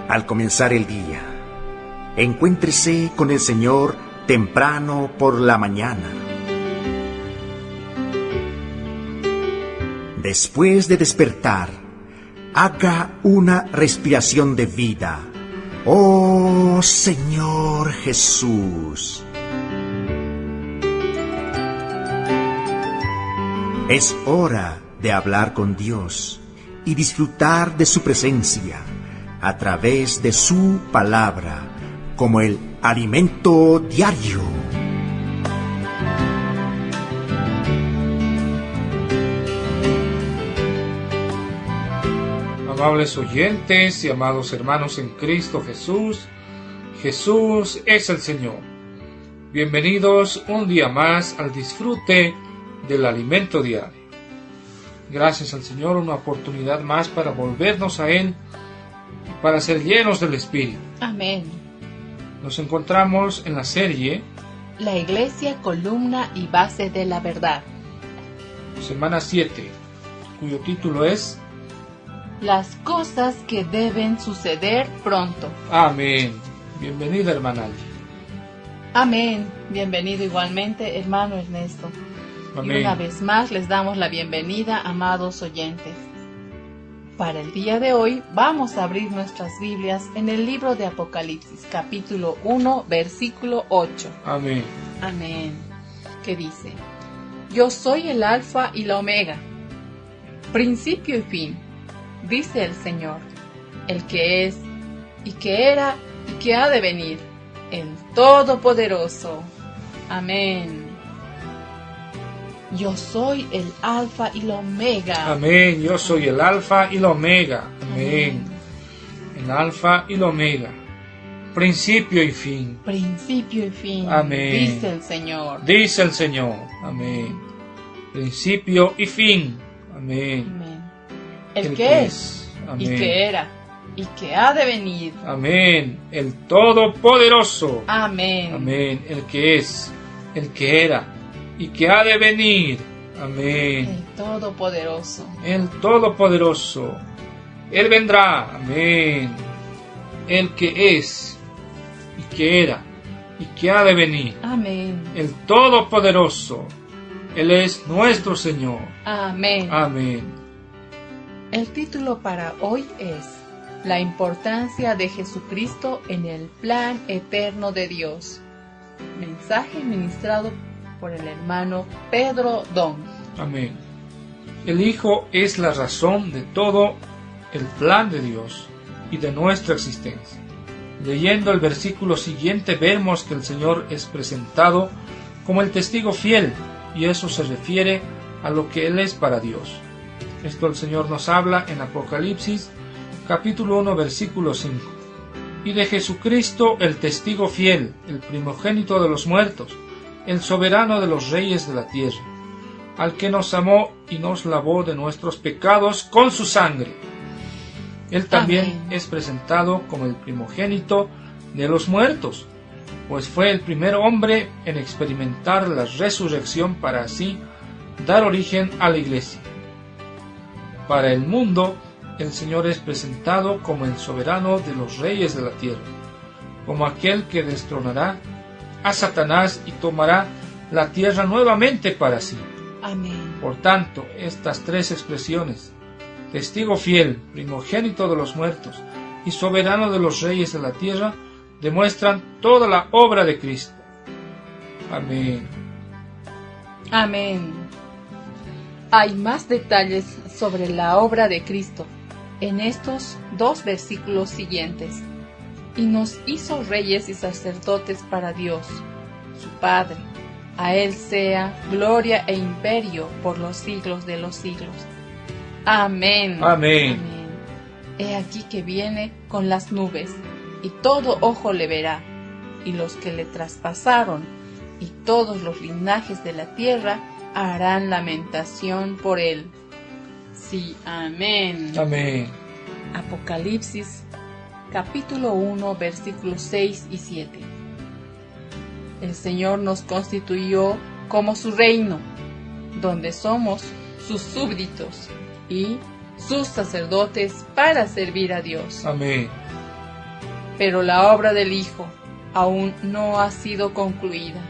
Al comenzar el día, encuéntrese con el Señor temprano por la mañana. Después de despertar, haga una respiración de vida. ¡Oh, Señor Jesús! Es hora de hablar con Dios y disfrutar de su presencia a través de su palabra como el alimento diario. Amables oyentes y amados hermanos en Cristo Jesús, Jesús es el Señor. Bienvenidos un día más al disfrute del alimento diario. Gracias al Señor, una oportunidad más para volvernos a Él, para ser llenos del Espíritu. Amén. Nos encontramos en la serie La Iglesia, columna y base de la verdad. Semana 7, cuyo título es Las cosas que deben suceder pronto. Amén. Bienvenida, hermana Ali. Amén. Bienvenido igualmente, hermano Ernesto. Amén. Y una vez más les damos la bienvenida, amados oyentes. Para el día de hoy vamos a abrir nuestras Biblias en el libro de Apocalipsis, capítulo 1, versículo 8. Amén. Amén. Que dice: Yo soy el Alfa y la Omega, principio y fin, dice el Señor, el que es, y que era, y que ha de venir, el Todopoderoso. Amén. Yo soy el Alfa y la Omega. Amén. Yo soy el Alfa y la Omega. Amén. El Alfa y la Omega. Principio y fin. Principio y fin. Amén. Dice el Señor. Dice el Señor. Amén. Principio y fin. Amén. Amén. El que es, Amén. y que era, y que ha de venir. Amén. El Todopoderoso. Amén. Amén. El que es, el que era, y que ha de venir. Amén. El Todopoderoso. El Todopoderoso. Él vendrá. Amén. El que es, y que era, y que ha de venir. Amén. El Todopoderoso. Él es nuestro Señor. Amén. Amén. El título para hoy es La importancia de Jesucristo en el plan eterno de Dios. Mensaje ministrado por el hermano Pedro Don. Amén. El Hijo es la razón de todo el plan de Dios y de nuestra existencia. Leyendo el versículo siguiente vemos que el Señor es presentado como el testigo fiel, y eso se refiere a lo que Él es para Dios. Esto el Señor nos habla en Apocalipsis capítulo 1 versículo 5. Y de Jesucristo el testigo fiel, el primogénito de los muertos, el soberano de los reyes de la tierra, al que nos amó y nos lavó de nuestros pecados con su sangre. Él también Amén. es presentado como el primogénito de los muertos, pues fue el primer hombre en experimentar la resurrección para así dar origen a la iglesia. Para el mundo, el Señor es presentado como el soberano de los reyes de la tierra, como aquel que destronará a Satanás y tomará la tierra nuevamente para sí. Amén. Por tanto, estas tres expresiones, testigo fiel, primogénito de los muertos y soberano de los reyes de la tierra, demuestran toda la obra de Cristo. Amén. Amén. Hay más detalles sobre la obra de Cristo en estos dos versículos siguientes. Y nos hizo reyes y sacerdotes para Dios, su Padre. A Él sea gloria e imperio por los siglos de los siglos. Amén. Amén. Amén. He aquí que viene con las nubes, y todo ojo le verá, y los que le traspasaron, y todos los linajes de la tierra harán lamentación por él. Sí, amén. Amén. Apocalipsis, capítulo 1, versículos 6 y 7. El Señor nos constituyó como su reino, donde somos sus súbditos y sus sacerdotes para servir a Dios. Amén. Pero la obra del Hijo aún no ha sido concluida.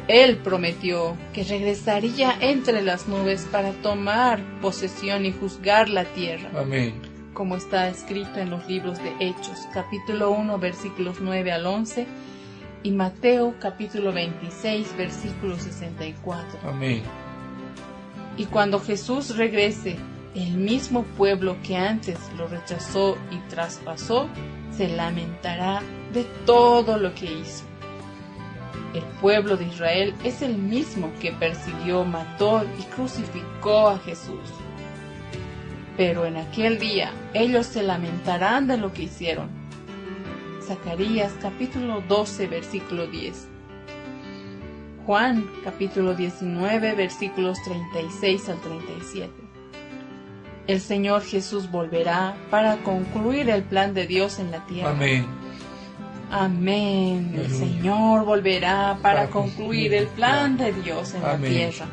Él prometió que regresaría entre las nubes para tomar posesión y juzgar la tierra, Amén. como está escrito en los libros de Hechos, capítulo 1, versículos 9 al 11, y Mateo, capítulo 26, versículo 64. Amén. Y cuando Jesús regrese, el mismo pueblo que antes lo rechazó y traspasó, se lamentará de todo lo que hizo. El pueblo de Israel es el mismo que persiguió, mató y crucificó a Jesús. Pero en aquel día ellos se lamentarán de lo que hicieron. Zacarías capítulo 12 versículo 10. Juan capítulo 19 versículos 36 al 37. El Señor Jesús volverá para concluir el plan de Dios en la tierra. Amén. Amén. El Aleluya. Señor volverá para concluir el plan de Dios en la Amén. tierra.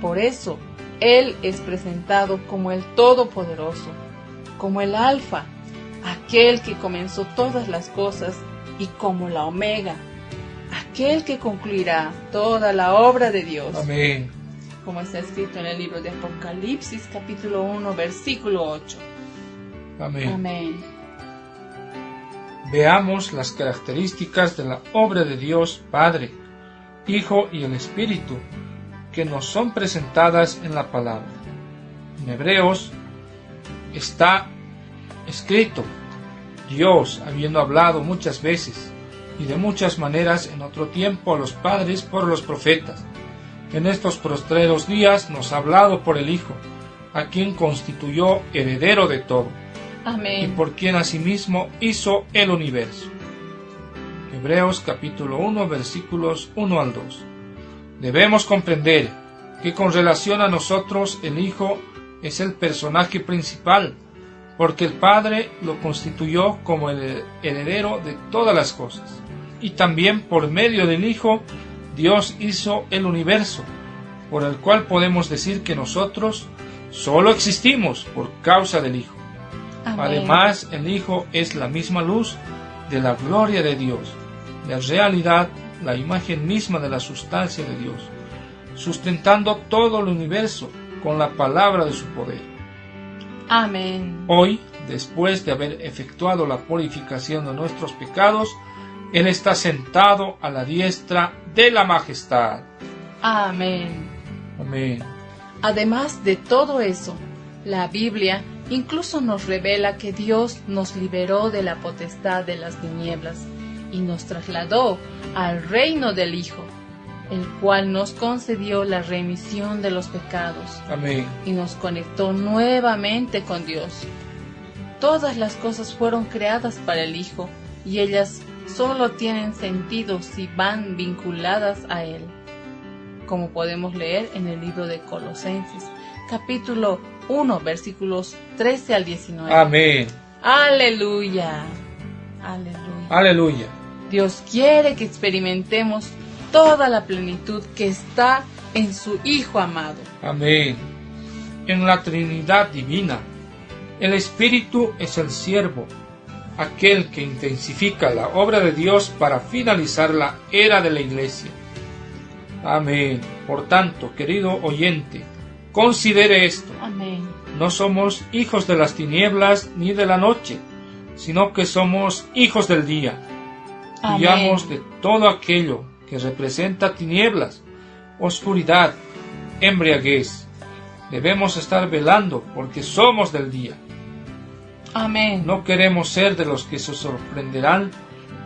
Por eso, Él es presentado como el Todopoderoso, como el Alfa, aquel que comenzó todas las cosas, y como la Omega, aquel que concluirá toda la obra de Dios. Amén. Como está escrito en el libro de Apocalipsis, capítulo 1, versículo 8. Amén. Amén. Veamos las características de la obra de Dios Padre, Hijo y el Espíritu, que nos son presentadas en la palabra. En Hebreos está escrito: Dios, habiendo hablado muchas veces y de muchas maneras en otro tiempo a los padres por los profetas, en estos postreros días nos ha hablado por el Hijo, a quien constituyó heredero de todo, y Amén. por quien asimismo hizo el universo. Hebreos capítulo 1 versículos 1 al 2. Debemos comprender que con relación a nosotros el Hijo es el personaje principal, porque el Padre lo constituyó como el heredero de todas las cosas, y también por medio del Hijo Dios hizo el universo, por el cual podemos decir que nosotros solo existimos por causa del Hijo. Amén. Además, el Hijo es la misma luz de la gloria de Dios, la realidad, la imagen misma de la sustancia de Dios, sustentando todo el universo con la palabra de su poder. Amén. Hoy, después de haber efectuado la purificación de nuestros pecados, Él está sentado a la diestra de la majestad. Amén. Amén. Además de todo eso, la Biblia incluso nos revela que Dios nos liberó de la potestad de las tinieblas y nos trasladó al reino del Hijo, el cual nos concedió la remisión de los pecados Amén. y nos conectó nuevamente con Dios. Todas las cosas fueron creadas para el Hijo y ellas solo tienen sentido si van vinculadas a Él, como podemos leer en el libro de Colosenses, capítulo 1, versículos 13 al 19. Amén. Aleluya. Aleluya. Aleluya. Dios quiere que experimentemos toda la plenitud que está en su Hijo amado. Amén. En la Trinidad Divina, el Espíritu es el siervo, aquel que intensifica la obra de Dios para finalizar la era de la Iglesia. Amén. Por tanto, querido oyente, considere esto: Amén. no somos hijos de las tinieblas ni de la noche, sino que somos hijos del día. Huyamos de todo aquello que representa tinieblas, oscuridad, embriaguez. Debemos estar velando porque somos del día. Amén. No queremos ser de los que se sorprenderán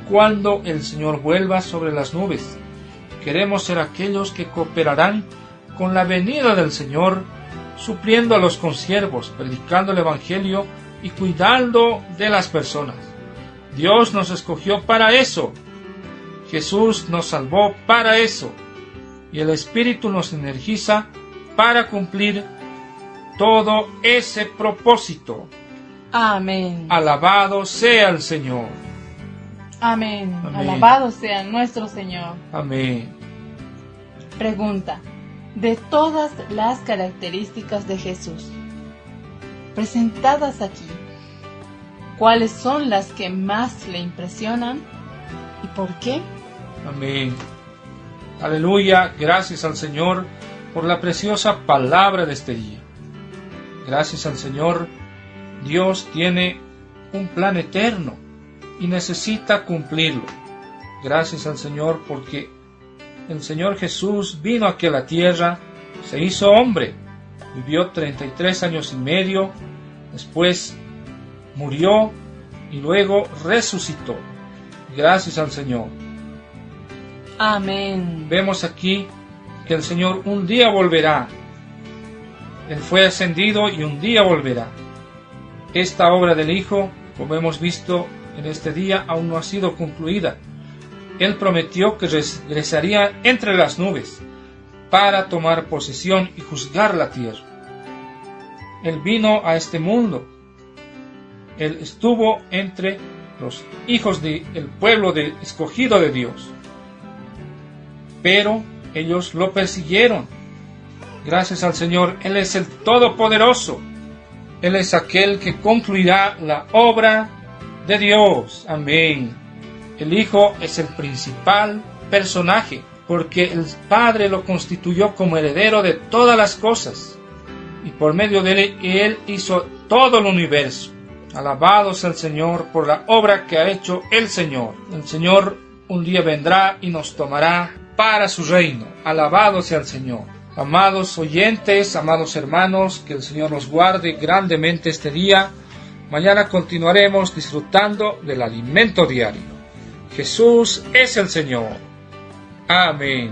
cuando el Señor vuelva sobre las nubes. Queremos ser aquellos que cooperarán con la venida del Señor, supliendo a los consiervos, predicando el Evangelio y cuidando de las personas. Dios nos escogió para eso. Jesús nos salvó para eso. Y el Espíritu nos energiza para cumplir todo ese propósito. Amén. Alabado sea el Señor. Amén. Amén. Alabado sea nuestro Señor. Amén. Pregunta: de todas las características de Jesús presentadas aquí. ¿Cuáles son las que más le impresionan y por qué? Amén. Aleluya. Gracias al Señor por la preciosa palabra de este día. Gracias al Señor. Dios tiene un plan eterno y necesita cumplirlo. Gracias al Señor porque el Señor Jesús vino aquí a la tierra, se hizo hombre, vivió 33 años y medio, después murió y luego resucitó. Gracias al Señor. Amén. Vemos aquí que el Señor un día volverá. Él fue ascendido y un día volverá. Esta obra del Hijo, como hemos visto en este día, aún no ha sido concluida. Él prometió que regresaría entre las nubes para tomar posesión y juzgar la tierra. Él vino a este mundo. Él estuvo entre los hijos del pueblo escogido de Dios. Pero ellos lo persiguieron. Gracias al Señor, Él es el Todopoderoso. Él es aquel que concluirá la obra de Dios. Amén. El Hijo es el principal personaje, porque el Padre lo constituyó como heredero de todas las cosas, y por medio de Él hizo todo el universo. Alabado sea el Señor por la obra que ha hecho el Señor. El Señor un día vendrá y nos tomará para su reino. Alabado sea el Señor. Amados oyentes, amados hermanos, que el Señor nos guarde grandemente este día. Mañana continuaremos disfrutando del alimento diario. Jesús es el Señor. Amén.